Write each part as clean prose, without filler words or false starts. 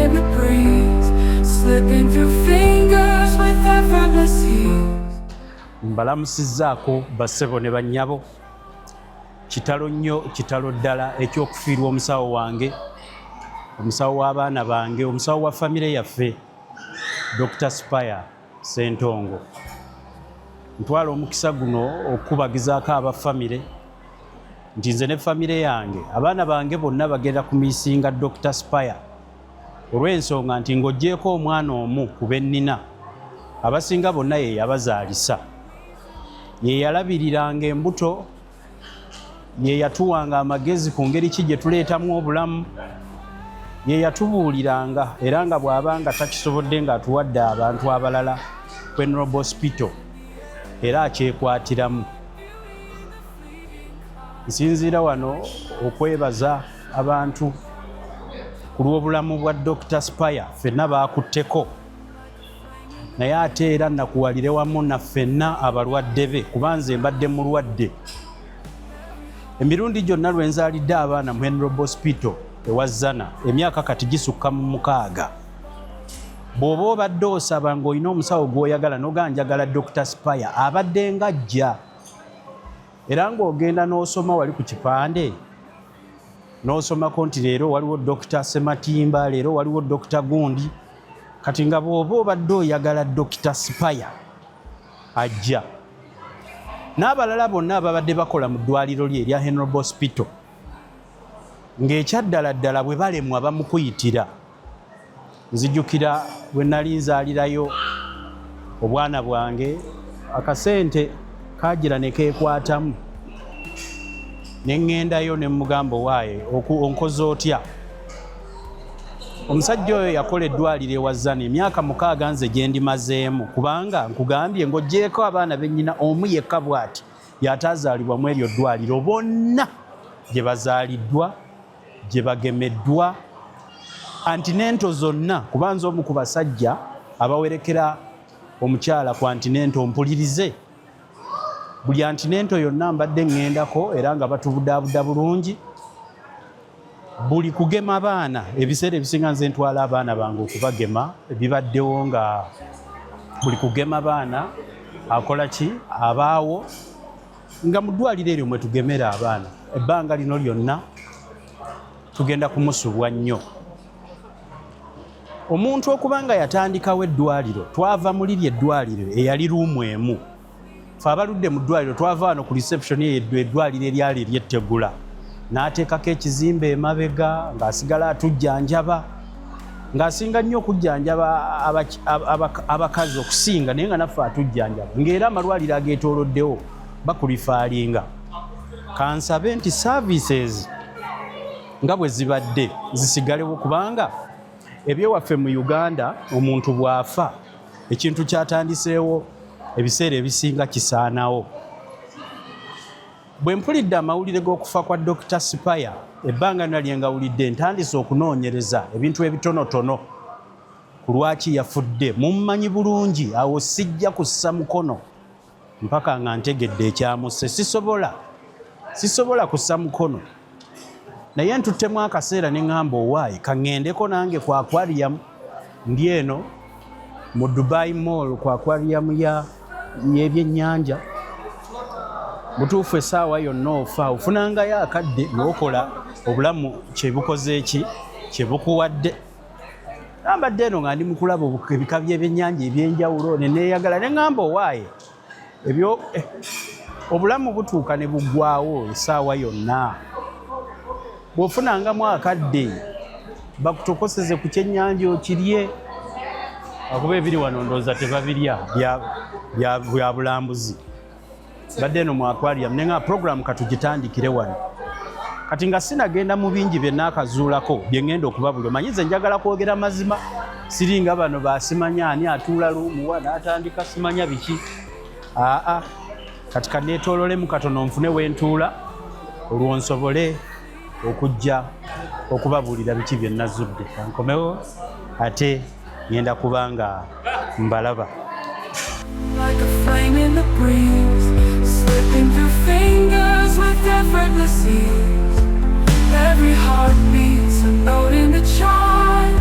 in the breeze, slipping through fingers with effortless ease. Mbalamusizzaako bassebo ne bannyabo. Kitalo nnyo, kitalo ddala ekyokufiirwa omusawo wange, omusawo w'abaana bange, omusawo wa famire yaffe, Dr. Spire Ssentongo. Ntwala omukisa guno okubagizaako aba famire nti nze ne famire yange abaana bange bonna bagenda kumiisinga Dr. Spire olw'ensonga nti ng'oggyeko omwana omu ku bennina abasinga bonna ye yabazaalisa, ye yalabiriranga embuto, ye yatuwanga amagezi ku ngeri ki gye tuleetamu obulamu, ye yatubuuliranga era nga bw'abanga takisobodde ng'atuwadde abantu abalala Venerable Hospital era akyekwatiramu. Nsinziira wano okwebaza abantu ku lw'obulamu bwa Dr. Spire, ffenna baakutteko, naye ate era nakuwalire wamu na ffenna abalwadde be kuba nze mbadde mulwadde. Emirundi gyonna lwe nzaalidde abaana mu Venerable Hospital ewa Zana emyaka kati gisukka mu 6. Bw'oba obadde osaba ng'olina omusawo gw'oyagala n'oganjagala Dr. Spire abadde ng'ajja, era ng'ogenda n'osoma wali ku kipande n'osomako nti leero waliwo Dr. Sematimba, leero waliwo Dr. Gundi, kati nga bw'oba obadde oyagala Dr. Spire ajja. N'abalala bonna ababadde bakola mu ddwaliro lye erya Venerable Hospital ng'ekyaddala ddala bwe balemwa bamukuyitira. Nzijukira bwe nali nzaalirayo obwana bwange, akasente kaagira ne keekwatamu, ne ŋŋendayo ne mugamba waaye onkoze otya? Omusajja oyo yakola eddwaliro ewa Zana emyaka 6 nze gye ndimazeemu, kubanga nkugambye ng'oggyeko abaana bennyina omu yekka bw'ati y'ataazaalibwa mu eryo ddwaliro, bonna gye bazaaliddwa, gye bagemeddwa, antinento zonna, kuba nze omu ku basajja abawerekera omukyala ku antinento. Mpulirize, buli antinento yonna mbadde ŋŋendako era nga batubudaabuda bulungi. Buli kugema abaana, ebiseera ebisinga nze ntwala abaana bange okubagema, bibaddewo nga buli kugema abaana akola ki? Abaawo nga mu ddwaliro eryo mwe tugemera abaana. Ebbanga lino lyonna tugenda kumusubwa nnyo. Omuntu okuba nga yatandikawo eddwaliro, twava mu liri eddwaliro eyali ruumu emu. Ffe abaludde mu ddwaliro twava wano ku reception eddwaliro eryali ery'ettegula, n'ateekako ekizimbe emabega ng'asigala atujjanjaba, ng'asinga nnyo okujjanjaba abakazi okusinga, naye nga naffe atujjanjaba, ng'era amalwaliro ageetooloddewo bakulifaalinga. Kansabe nti services nga bwe zibadde zisigalewo, kubanga ebyewaffe mu Uganda omuntu bw'afa ekintu kyatandiseewo ebiseera ebisinga kisaanawo. Bwe mpulidde amawulire g'okufa kwa Dr. Spire, ebbanga nalye ngawulidde ntandise okunoonyereza ebintu ebitonotono ku lwaki yafudde. Mummanyi bulungi, awo sijja kussa mukono mpaka nga ntegedde ekyamusse. Sisobola kussa mukono, naye ntuttemu akaseera ne ŋŋamba owaayi kaŋŋendeko nange ku aquarium. Ndi eno mu Dubai Mall ku aquarium y'ebyennyanja. Butuufu essaawa yonna ofa ofunangayo akadde n'okola obulamu kyebukoze eki kyebukuwadde. Nambadde eno nga ndi mu kulaba ebika by'ebyennyanja ebyenjawulo ne neeyagala ne ŋŋamba owaaye ebyo obulamu butuuka ne buggwaawo essaawa yonna. Bw'ofunangamu akadde bakutokoseze ku kyennyanja okirye, akuba ebiri wano ndowooza tebabirya bya bulambuzi. Badde eno mu aquarium nenga program katugitandikire wano. Kati nga sinagenda mu bingi bye naakazuulako bye ŋŋenda okubabulya. Manyize njagala kwogera mazima, siringa bano basimanya ani atuula luumuwa n'atandika simanya biki. Kati kanneetoololemu katono nfune w'entuula olwo nsobole okujja okubabuulira biki bye nazudde. Kankomewo ate ngenda kubanga mbalaba. Like a flame in the breeze, slipping through fingers with effortless ease. Every heart beats a note in the chime,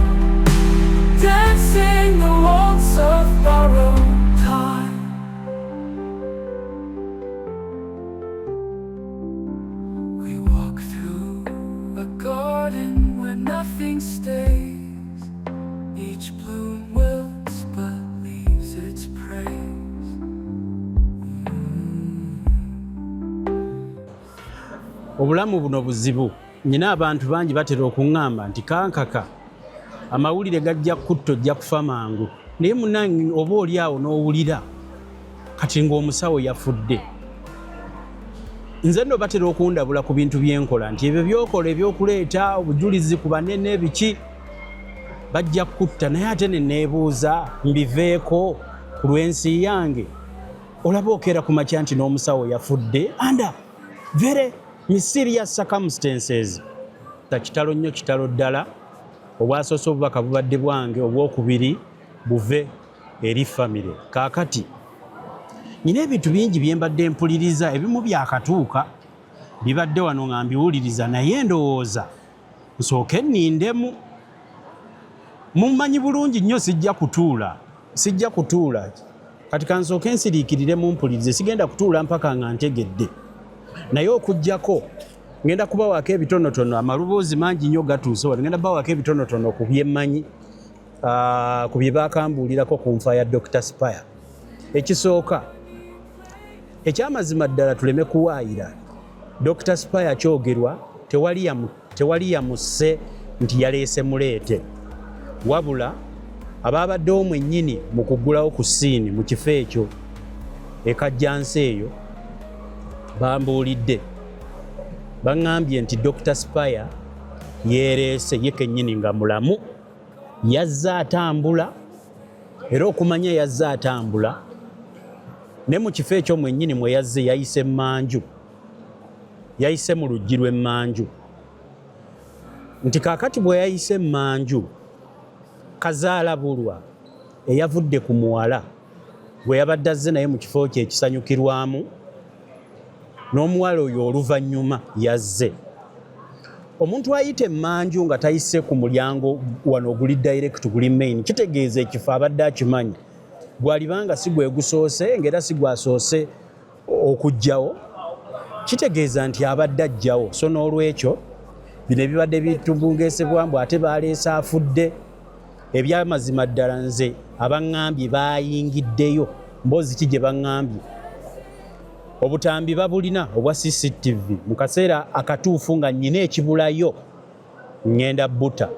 a garden where nothing stays. Each bloom wilts but leaves its praise. Obulamu buno buzibu. Nina abantu bangi batera okuŋŋamba nti kankaka amawulire gajja kutto ojja kufa mangu. Naye munnange oba oli awo n'owulira kati ng'omusawo yafudde. Nze nno batera okundabula ku bintu byenkola nti ebyo byokola ebyokuleeta obujulizi ku banene biki bajja kutta, naye ate ne neebuuza mbiveeko ku lw'ensi yange. Olaba okeera ku makya nti n'omusawo yafudde under very mysterious circumstances. Kitalo nnyo, kitalo ddala. Obwasoose obubaka bubadde bwange, obwokubiri buve eri famire. Kaakati nina ebintu bingi bye mbadde mpuliriza, ebimu byakatuuka bibadde wano nga mbiwuliriza, naye ndowooza nsooke nnindemu. Mummanyi bulungi nnyo sijja kutuula kati kansooke nsiriikirire mumpulirize, sigenda kutuula mpaka nga ntegedde. Naye okuggyako ngenda kubawaako ebitonotono, amaloboozi mangi nnyo gatuuse wano, ngenda bawaako ebitonotono ku byemmanyi, ku bye baakambuulirako ku nfa ya Dr. Spire. Ekisooka, ekyamazima ddala tuleme kuwaayira, Dr. Spire kyogerwa, tewali yamusse nti yaleese muleete, wabula abaabaddewo mwennyini mu kuggulawo ku ssiini mu kifo ekyo ekajjansi eyo bambuulidde, baŋŋambye nti Dr. Spire yeereese ye kennyini nga mulamu, yazze atambula, era okumanya yazze atambula ne mu kifo ekyo mwennyini mwe yazze yayise emmanju, yayise mu luggi lw'emmanju. Nti kaakati bwe yayise emmanju, kazaalabulwa eyavudde ku muwala bwe yabadde azze naye mu kifo kye ekisanyukirwamu, n'omuwala oyo oluvannyuma yazze. Omuntu ayita emmanju nga tayise ku mulyango wano oguli direct guli main, kitegeeza ekifo abadde akimanyi. Gwalibanga si gwe gusoose ng'era si gwasoose okujjawo, kitegeeza nti abadde ajjawo. So n'olwekyo bino ebibadde bitubungeesebwa mbu ate baleese afudde, ebyamazima ddala nze abaŋŋambye baayingiddeyo. Mboozi ki gye baŋŋambye? Obutambi babulina obwa CCTV. Mu kaseera akatuufu nga nnyina ekibulayo ngenda buta,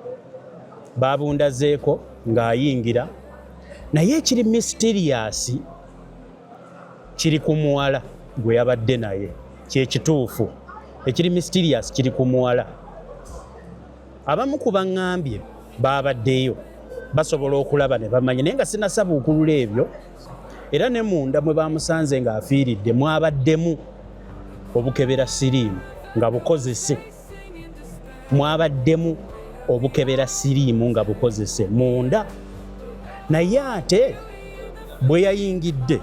baabundazeeko ng'ayingira. Naye ekiri mysterious kiri ku muwala gwe yabadde naye, kyekituufu. Ekiri mysterious kiri ku muwala. Abamu ku baŋŋambye baabaddeyo basobola okulaba ne bamanya, naye nga sinasaba okulula ebyo. Era ne munda mwe bamusanze ng'afiiridde mwabaddemu obukebera siriimu nga bukozese. Mwabaddemu obukebera siriimu nga bukozese munda. Naye ate bwe yayingidde,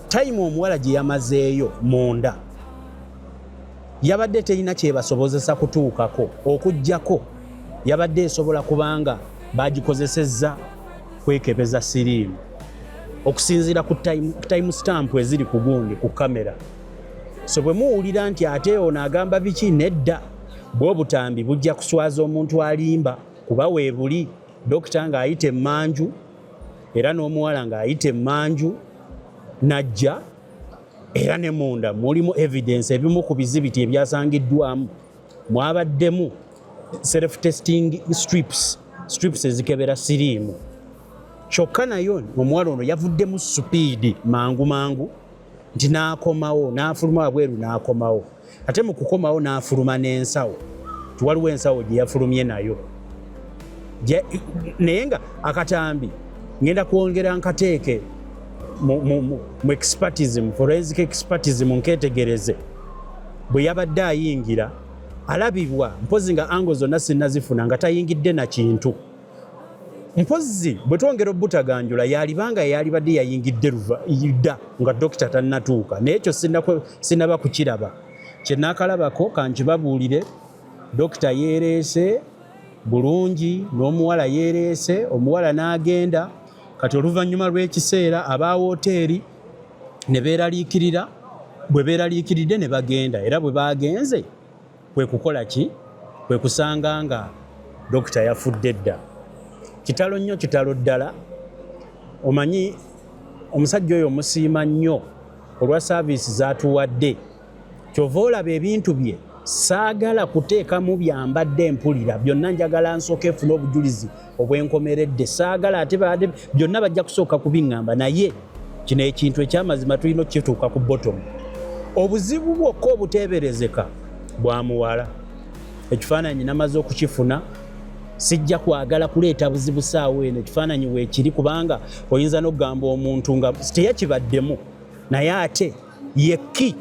tayimu omuwala gye yamazeeyo munda yabadde terina kyebasobozesa kutuukako, okuggyako yabadde esobola kubanga bagikozesezza kwekebeza siriimu, okusinziira ku time stamp eziri ku gundi ku kamera. So bwe muwulira nti ate ono agamba biki, nedda, bwe obutambi bujja kuswaza omuntu alimba, kuba weebuli. Dokita ng'ayita emmanju era n'omuwala ng'ayita emmanju najja, era ne munda mulimu evidence ebimu ku bizibiti ebyasangiddwamu mwabaddemu self testing strips ezikebera siriimu. Kyokka nayo omuwala ono yavuddemu supiidi mangu nti n'akomawo, n'afuluma wabweru n'akomawo. Ate mu kukomawo n'afuluma n'ensawo, tiwaliwo ensawo gye yafulumye nayo. Naye nga akatambi ngenda kwongera nkateeke mu expertism, forensic expertism nketegereze. Bwe yabadde ayingira alabibwa, mpozi nga ango zonna sinnazifuna nga tayingidde na kintu. Mpozi bwe twongera obutaganjula yalibanga yalibadde yayingidde idda nga dokita tannatuuka. Naye ekyo sinnaba kukiraba. Kye naakalabako kankibabuulire, dokita yeereese bulungi, n'omuwala yeereese, omuwala n'agenda. Kati oluvannyuma lw'ekiseera aba woteeri ne beeraliikirira, bwe beeraliikiridde ne bagenda. Era bwe bagenze kwe kukola ki kwe kusanga nga dokita yafudde dda. Kitalo nnyo, kitalo ddala. Omanyi omusajja oyo musiima nnyo olwa saaviisi z'atuwadde. Kyova olaba ebintu bye saagala kuteekamu byambadde mpulira, byonna njagala nsooke efuna obujulizi obwenkomeredde. Saagala ate baade byonna bajja kusooka kubiŋŋamba, naye kino ekintu ekyamazima tulina okukituuka ku bottom. Obuzibu bwokka obuteeberezeka bwa muwala. Ekifaananyi namaze okukifuna, sijja kwagala kuleeta buzibu saawa eno, ekifaananyi weekiri, kubanga oyinza n'okugamba omuntu nga teyakibaddemu, naye ate yekki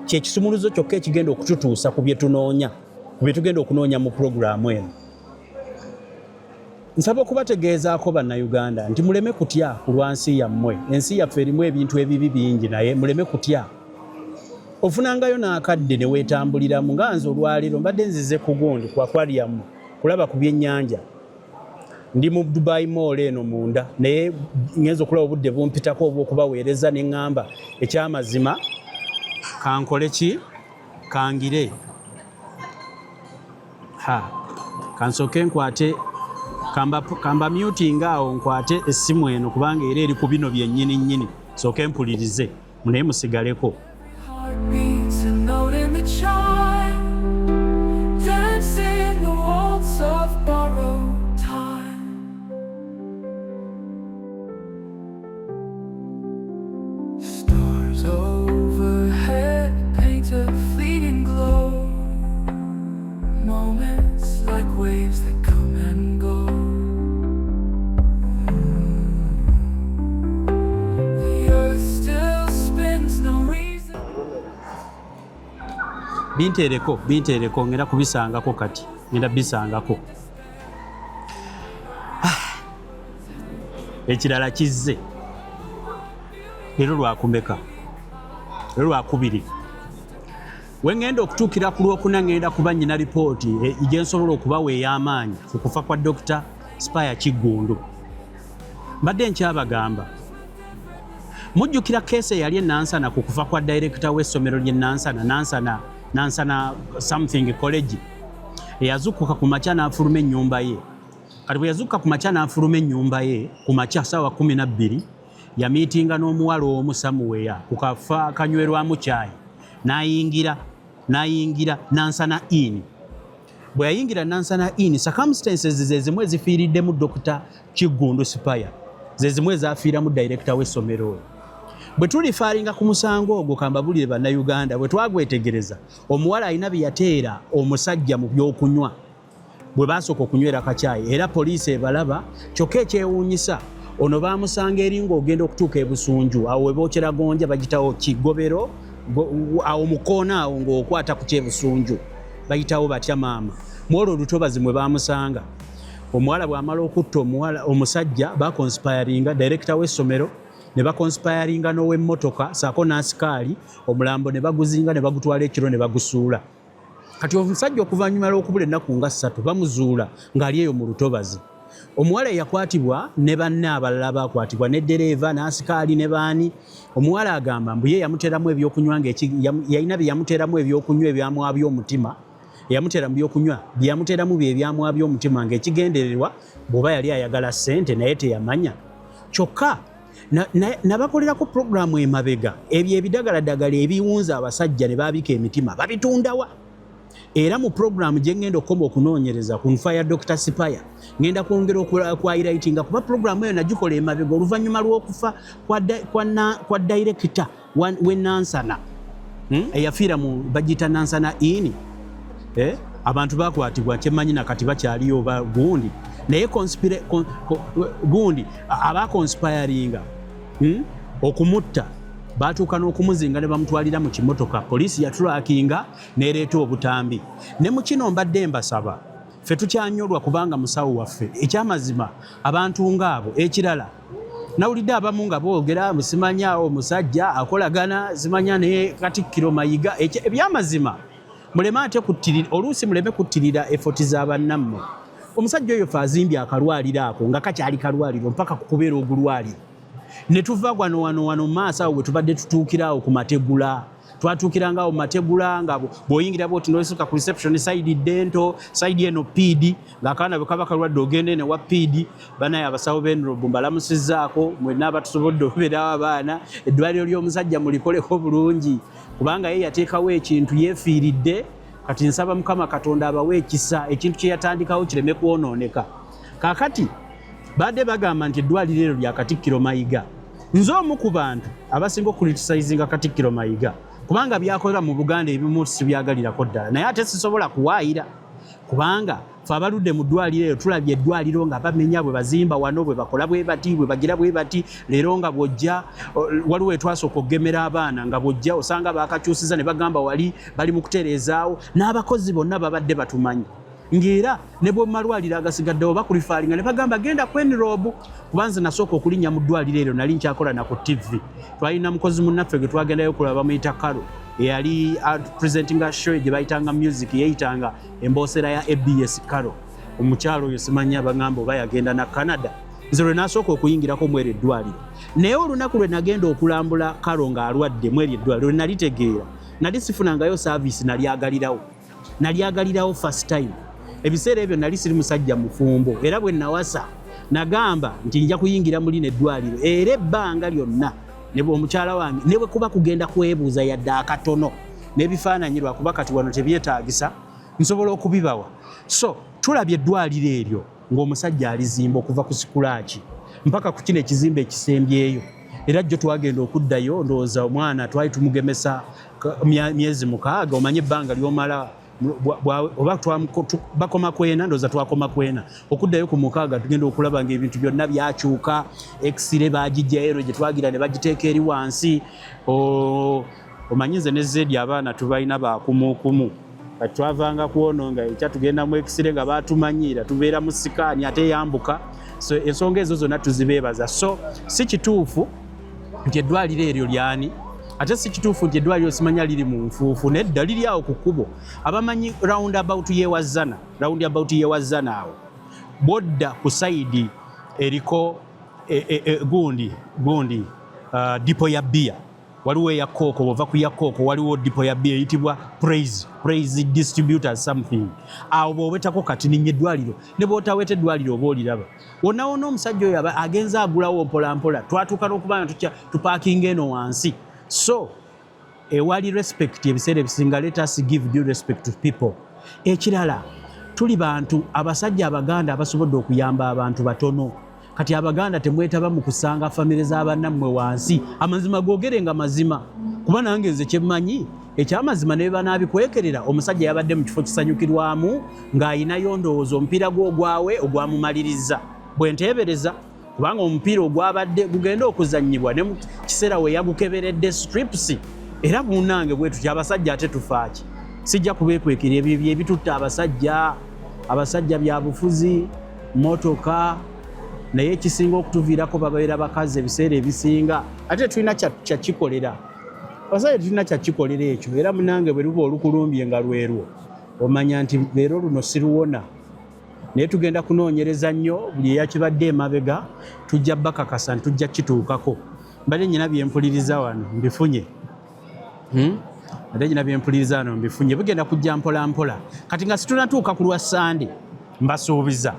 kyekisumuluzo kyokka ekigenda okututuusa ku bye tunoonya, ku bye tugenda okunoonya mu puroguraamu eno. Nsaba okubategeezaako bannayuganda nti muleme kutya ku lwa nsi yammwe. Ensi yaffe erimu ebintu ebibi bingi, naye muleme kutya. Ofunangayo n'akadde ne weetambuliramu. Nga nze olwaleero mbadde nzize ku gundi ku aquarium kulaba ku byennyanja. Ndi mu Dubai Mall eno munda, naye ngenza okulaba obudde bumpitako obw'okubaweereza ne ŋŋamba ekyamazima kankole ki kangire. Kansooke nkwate kamba muting awo, nkwate essimu eno kubanga era eri ku bino byennyini nnyini, sooke mpulirize naye musigaleko. Heartbeats a note in the chime, dancing the waltz of borrowed time. Stars overhead paint a fleeting glow, moments like waves that come and go. The earth still spins, no reason. Binteereko ngenda kubisangako kati, ngenda bisangako. Ekirala kizze. Leero lwakumeka. Leero lwakubiri. We ngenda okutuukira ku lwokuna ngenda kuba nnyina lipooti gye nsobola okubawa ey'amaanyi ku kufa kwa Dr. Spire Kiggundu. Mbadde nkyabagamba. Mujjukira keesi eyali enansana ku kufa kwa director w'essomero ly'e Nansana something college. Eyazukuka ku makya n'afuluma ennyumba ye. Kati bwe yazukuka ku makya n'afuluma ennyumba ye ku makya ssaawa 12, yamiitinga n'omuwala omu Samuweya ku kafa akanywerwamu caayi. N'ayingira Nansana Inn. Bwe yayingira Nansana Inn, circumstances ze zimu ezifiiriddemu Dr. Kiggundu Spire, ze zimu ezaafiiramu director w'essomero. Bwe tulifaalinga ku musango ogwo kambabulire bannayuganda, bwe twagwetegereza omuwala alina bye yateera omusajja mu byokunywa bwe baasooka okunywera kacaayi, era poliisi ebalaba. Kyokka ekyewuunyisa, ono baamusanga eri ng'ogenda okutuuka e Busunju, awo we bookera gonja bagitawo Kigobero, awo mukoona awo ng'okwata ku ky'Ebusunju bayitawo batya maama. Mwolwo olutobazi mwe baamusanga. Omuwala bw'amala okutta omusajja bakonspiringa director w'essomero, ne bakonspiringa n'ow'emmotoka saako n'asikaali, omulambo ne baguzinga ne bagutwala ekiro ne bagusuula. Kati omusajja okuvannyuma lw'okubula ennaku nga 3 bamuzuula ng'ali eyo mu lutobazi. Omuwala yakwatibwa ne banne abalala bakwatibwa, ne ddereeva n'asikaali ne baani. Omuwala agamba mbu ye yamuteeramu ebyokunywa yalina bye yamuteeramu ebyokunywa ebyamwabya omutima. Yamutera mu byokunywa byamuteeramu bye byamwabya omutima ng'ekigendererwa bw'oba yali ayagala ssente naye teyamanya. Kyokka nabakolerako puroguraamu emabega, ebyo ebidagaladagala ebiwunza abasajja ne baabika emitima babitundawa. Era mu puroguraamu gye ngenda okukoma okunoonyereza ku nfa ya Dr. Spire, ngenda kwongera okwayirayitinga kuba puroguraamu eyo nagikola emabega oluvannyuma lw'okufa kwa director we Nansana eyafiira mu bagiyita Nansana Inn. Abantu bakwatibwa kyemanyi nakati bakyaliyo oba gundi, naye gundi abakonspiringa okumutta baatuuka n'okumuzinga ne bamutwalira mu kimotoka. Poliisi yatulakinga n'ereeta obutambi. Ne mu kino mbadde mbasaba, ffe tukyanyolwa kubanga musawo waffe. Ekyamazima abantu ng'abo, ekirala nawulidde abamu nga boogera musimanyaawo omusajja akolagana simanya ne Katikkiro Mayiga. Ebyamazima muleme ate kuttirira, oluusi muleme kuttirira effort za bannammwe. Omusajja oyo fe azimbye akalwaliro ako nga kakyali kalwaliro mpaka kukubeera ogulwaliro. Ne tuva wano maaso awo bwe tubadde tutuukira awo ku Mategula, twatuukiranga awo mategula nga bw'oyingira bwoti n'osuka ku reception side dental side eno PD ng'akaana bwe kaba kalwadde ogende ne wa PD banaye abasawo b'enrobo mbalamusizzaako mwenna abatusobodde okubeerawo abaana eddwaliro ly'omusajja mulikoleko bulungi kubanga ye yateekawo ekintu yeefiiridde kati nsaba Mukama Katonda abawe ekisa ekintu kye yatandikawo kireme kwonooneka kaakati badde bagamba nti eddwaliro eryo lya Katikkiro Mayiga nze omu ku bantu abasinga okuritisizinga Katikkiro Mayiga kubanga byakolera mu Buganda ebimu sibyagalirako ddala naye ate sisobola kuwaayira kubanga fe abaludde mu ddwaliro eryo tulabye eddwaliro nga bamenya bwe bazimba wano bwe bakola bwe bati bwe bagira bwe bati leero nga bw'ojja waliwo etwasooka okugemera abaana nga bw'ojja osanga baakakyusiza ne bagamba wali bali mu kutereezaawo n'abakozi bonna babadde batumanyi ng'era ne bw'omalwaliro agasigaddewo bakulifaalinga ne bagamba genda ku enrobo kubanze nasooka okulinnya mu ddwaliro eryo nali nkyakola na ku TV twalina mukozi munnaffe gwe twagendayo kulaba bamuyita Karo eyali presentinga show gye bayitanga music yeyitanga emboosera ya ABS Karo omukyalo oyo simanya bagamba oba yagenda na Canada nze lwe nasooka okuyingirako mweri eddwaliro naye olunaku lwe nagenda okulambula Karo ng'alwadde mweri eddwaliro lwe nalitegeera nali sifunangayo service nalyagalirawo first time ebiseera ebyo nali siri musajja mufumbo era bwe nawasa nagamba nti nja kuyingira mu lino eddwaliro era ebbanga lyonna ne omukyala wange ne bwe kuba kugenda kwebuuza yadde akatono n'ebifaananyi lwakuba kati wano tebyetaagisa nsobola okubibawa so tulabye eddwaliro eryo ng'omusajja alizimba okuva ku sikulaaki mpaka ku kino ekizimbe ekisembyeyo era jjo twagenda okuddayo ndowooza omwana twali tumugemesa myezi 6 omanye ebbanga ly'omala oba bakoma kwena ndowooza twakoma kwena okuddayo ku 6 tugenda okulaba ng'ebintu byonna byakyuka x-ray bagijjayo gye twagira ne bagiteeka eri wansi omanyize ne zeedi abaana tubalina bakumukumu kati twavanga kuono nga ekya tugenda mu x-ray nga batumanyiira tubeera mu sikaani ate yambuka so ensonga ezo zonna tuzibeebaza so si kituufu nti eddwaliro eryo lyani ate si kituufu nti eddwaliro simanya liri mu nfuufu nedda liri awo ku kkubo abamanyi roundabout yewazana awo bodda ku sayidi eriko gundi dipo ya bia waliwo eya kooko bwova ku ya kooko waliwo dipo ya bia eyitibwa praise distributors something awo bw'owetako kati ninnya eddwaliro ne bw'otaweta eddwaliro oba oliraba wonna omusajja oyo agenza agulawo mpolampola twatuuka n'okubanga tupaakinga eno wansi so ewali respect ebiseera ebisinga let us give due respect to people ekirala tuli bantu abasajja abaganda abasobodde okuyamba abantu batono kati abaganda temwetaba mu kusanga famire z'abannammwe wansi amazima googerenga mazima kuba nange nze kyemmanyi ekyamazima ne banabikwekerera omusajja yabadde mu kifo kisanyukirwamu ng'ayinayo ndowooza omupiira gw'ogwawe ogwamumaliriza bwe nteebereza kubanga omupiira ogwabadde gugenda okuzannyibwa ne mu kiseera we yagukeberedde strips era munnange bwe tutya abasajja ate tufaaki sijja kubeekwekera ebyo byebitutta abasajja bya bufuzi motoka naye ekisinga okutuviirako babeera bakazi ebiseera ebisinga ate tulina kyakikolera abasajja tulina kyakikolera ekyo era munnange bwe luba olukulumbye nga lwerwo omanya nti leero luno siruwona naye tugenda kunoonyereza nnyo buli eyakibadde emabega tujja bakakasa ntujja kituukako mbadde nyina byempuliriza wano mbifunye bugenda kujja mpolampola kati nga situnatuuka ku lwa Sande mbasuubiza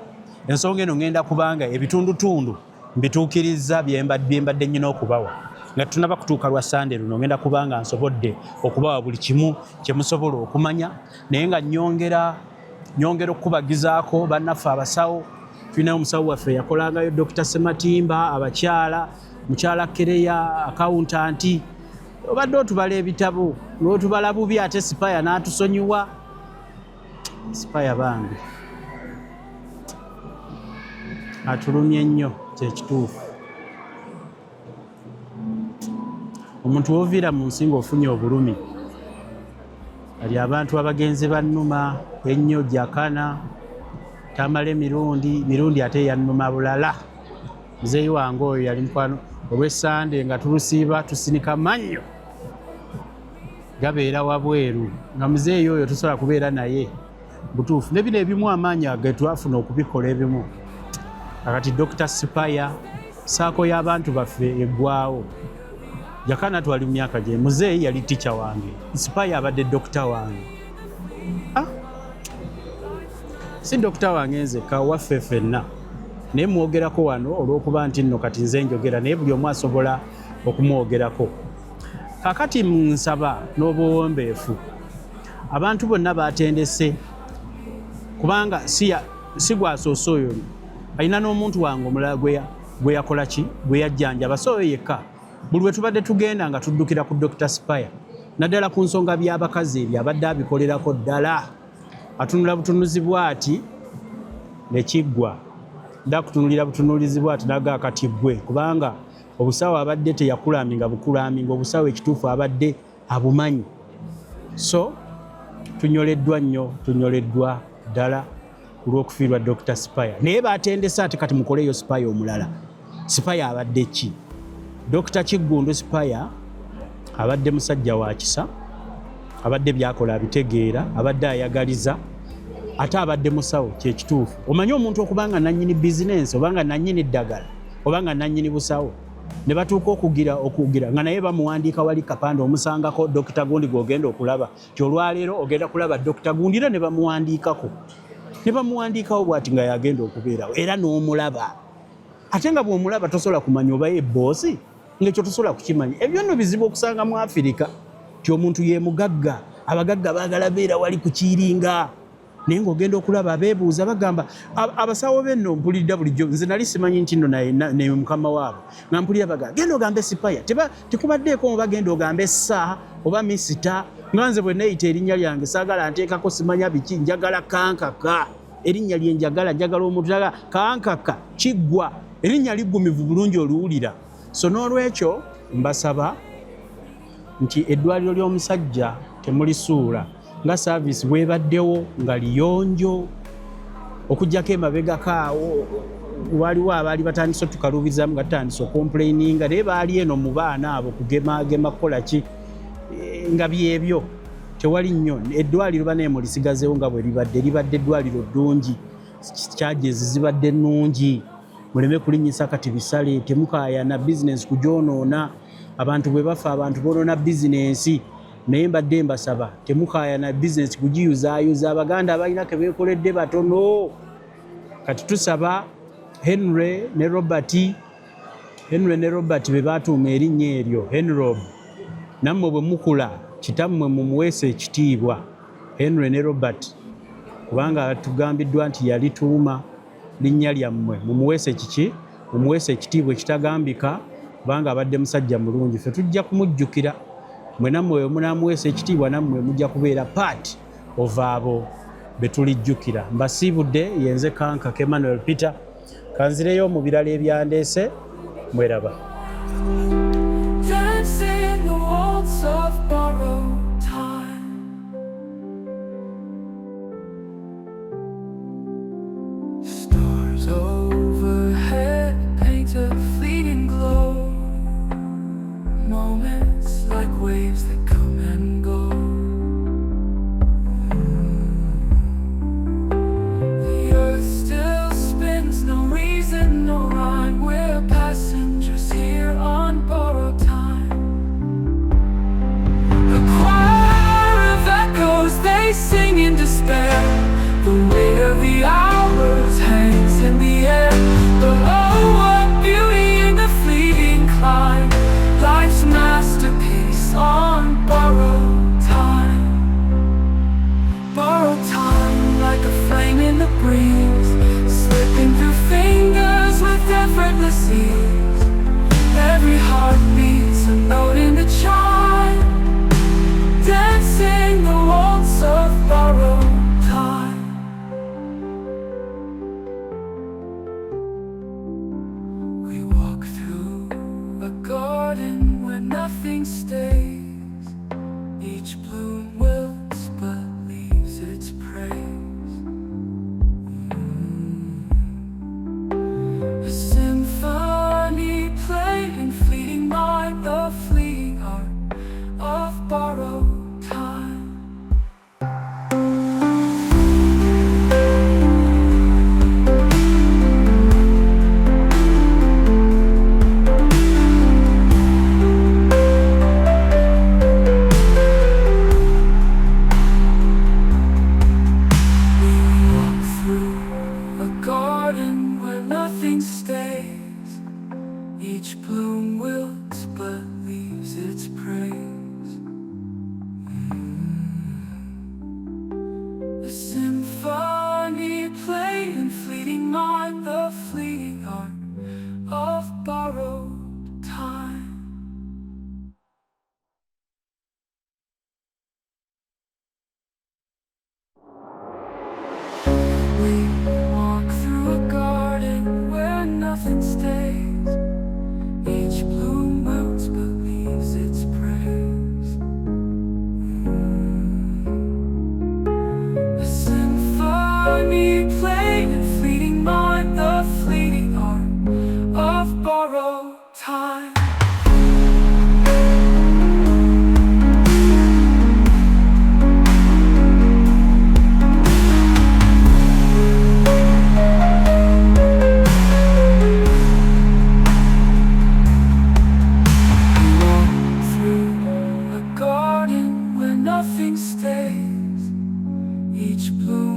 ensonga eno ngenda kubanga ebitundutundu mbituukiriza byembadde nnyo okubawa nga tunaba kutuuka lwa Sande luno ngenda kubanga nsobodde okubawa buli kimu kye musobola okumanya naye nga nyongera okubagizaako bannaffe abasawo tulinayo omusawo waffe yakolangayo Dr. Sematimba abakyala mukyala Kereya akawuntanti obadde otubala ebitabo n'otubala bubi ate Sipaya n'atusonyiwa Sipaya bange atulumye nnyo kyekituufu omuntu woviira mu nsi ng'ofunye obulumi ali abantu abagenzi bannuma ennyo jakana tamala emirundi ate yannuma bulala muzeeyi wange oyo yali mukwano olw'Essande nga tulusiiba tusinika mannyo gabeera wabweru nga muzeeyi oyo tusobola kubeera naye butuufu ne bino ebimu amaanyi ge twafuna okubikola ebimu akati Dr. Sipaya saako y'abantu baffe eggwawo Jakana twali mu myaka gye, muzeeyi yali ticca wange, Spaya abadde dokita wange. Si dokita wange nzekka, waffe ffenna. Naye mwogerako wano olw'okuba nti nno kati nze njogera naye buli omu asobola okumwogerako. Kaakati nsaba n'obuwombeefu abantu bonna batendese, kubanga si gwasoose oyo alina n'omuntu wange omulala gwe yakola ki, gwe yajjanjaba, so oyo yekka. Buli we tubadde tugenda nga tuddukira ku Dr. Spaya, naddala ku nsonga by'abakazi ebyo abadde abikolerako ddala. Atunula butunuzi bw'ati nekiggwa, nda kutunulira butunulizi bw'ati naga akati ggwe, kubanga obusawo abadde teyakulaminga bukulaminga, obusawo ekituufu abadde abumanyi. So tunyoleddwa nnyo, tunyoleddwa ddala olw'okufiirwa Dr. Spaya. Naye batendesa ate kati mukoleyo Spaya omulala. Spaya abadde ki? Dr. Kiggundu Spaya abadde musajja wa kisa, abadde byakola abitegeera, abadde ayagaliza, ate abadde musawo kyekituufu. Omanyi omuntu okubanga nannyini bizinensi obanga nannyini ddagala obanga nannyini busawo ne batuuka okugira nga naye bamuwandiika wali kapande omusangako Dr. Gundi gw'ogenda okulaba. Kyolwaleero ogenda kulaba Dr. Gundi era ne bamuwandiikako. Ne bamuwandiikawo bw'ati nga yagenda okubeerawo era n'omulaba. Ate nga bw'omulaba tosobola kumanya oba ye boosi, ng'ekyo tosobola kukimanya. Ebyo nno bizibu okusanga mu Afirika ti omuntu ye mugagga. Abagagga baagala beera wali ku kiringa. Naye ng'ogenda okulaba abeebuuza bagamba abasawo be nno mpulidde bulijjo, nze nali simanyi nti nno naye mukama waabo nga mpulira bagamba genda ogambe Spaya, tekubaddeeko oba genda ogambe Ssa oba Misita. Nga nze bwe neeyita erinnya lyange saagala nteekako simanya biki, njagala Kankaka. Erinnya lye njagala omuntu Kankaka Kiggwa, erinnya liggumivu bulungi oluwulira. So n'olwekyo mbasaba nti eddwaliro ly'omusajja temulisuula nga saavisi bwebaddewo nga liyonjo. Okujjako emabegako awo waliwo abaali batandise tukaluubizamu nga tutandise okomplaininga, naye baali eno mu baana abo kugemagema kukola ki nga byebyo tewali nnyo. Eddwaliro banaye mulisigazeewo nga bwe libadde eddwaliro ddungi, kyagezi zibadde nnungi, muleme kulinnyisa kati bisale, temukaayana bizinensi kugyonoona. Abantu bwe bafa abantu bonoona bizinensi, naye mbadde mbasaba temukaayana bizinensi kugiyuzaayuza. Abaganda abalina ke beekoledde batono. Kati tusaba Henry ne Robert be baatuuma erinnya eryo Henrob, nammwe bwe mukula kitammwe mumuweese ekitiibwa Henry ne Robert, kubanga tugambiddwa nti yalituuma linnya lyammwe. Mumuweese kiki? Mumuweese ekitiibwa ekitagambika, kubanga abadde musajja mulungi. Ffe tujja kumujjukira. Mwe nammwe munaamuweesa ekitiibwa nammwe mujja kubeera part of abo be tulijjukira. Mbasiibudde, yenze Kankaka Emmanuel Peter. Kanzireyo mu birala ebyandeese. Mweraba. Dancing the waltz of borrowed time. Stars overhead paint a fleeting glow. Moments like waves that come and go. The earth still spins, no reason, no rhyme. We're passengers here on borrowed time. A choir of echoes, they sing in despair. The weight of the hours hangs in the air. But oh, what beauty in the fleeting climb. Life's masterpiece on borrowed time. Borrowed time like a flame in the breeze, slipping through fingers with effortless ease. Every heart beats a note in the chime, dancing the waltz of borrowed time. We walk through a garden where nothing stays. Each bloom wilts but leaves its praise. A symphony played in fleeting mind. A symphony played in fleeting mind, the fleeting art of borrowed time. We walk through a garden where nothing stays. Each bloom melts but leaves its praise. A symphony played in fleeting mind, the fleeting art of borrowed time. Through a garden where nothing stays. Each bloom